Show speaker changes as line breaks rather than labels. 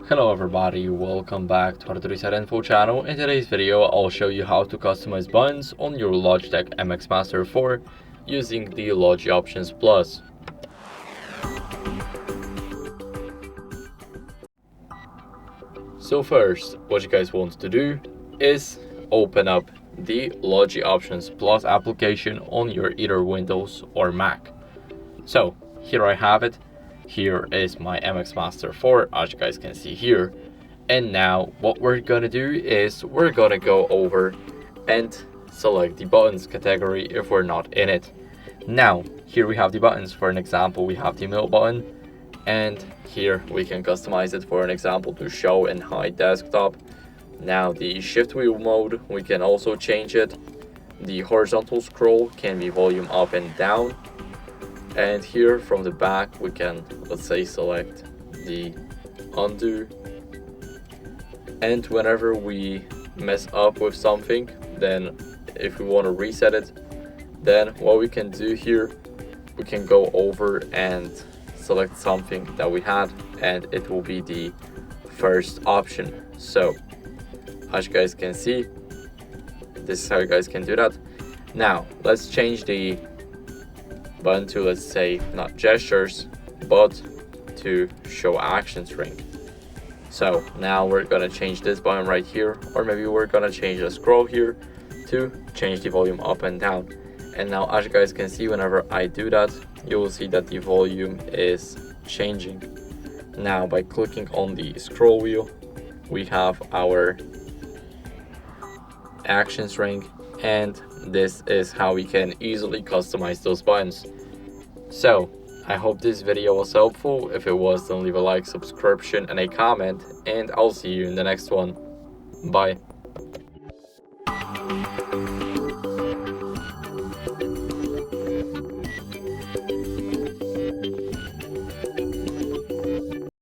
Hello everybody, welcome back to HardReset.Info channel. In today's video, I'll show you how to customize buttons on your Logitech MX Master 4 using the Logitech Options Plus. So first, what you guys want to do is open up the Logitech Options Plus application on your either Windows or Mac. So here I have it. Here is my MX Master 4, as you guys can see here. And now what we're gonna do is we're gonna go over and select the buttons category if we're not in it. Now here we have the buttons. For an example, we have the middle button, and here we can customize it, for an example, to show and hide desktop. Now the shift wheel mode, we can also change it. The horizontal scroll can be volume up and down. And here from the back we can, let's say, select the undo. And whenever we mess up with something, then if we want to reset it, then what we can do here, we can go over and select something that we had, and it will be the first option. So as you guys can see, this is how you guys can do that. Now let's change the button to, let's say, not gestures but to show action string. So now we're gonna change this button right here, or maybe we're gonna change the scroll here to change the volume up and down. And now as you guys can see, whenever I do that, you will see that the volume is changing. Now by clicking on the scroll wheel, we have our action string, and this is how we can easily customize those buttons. So I hope this video was helpful. If it was, then leave a like, subscription, and a comment, and I'll see you in the next one. Bye.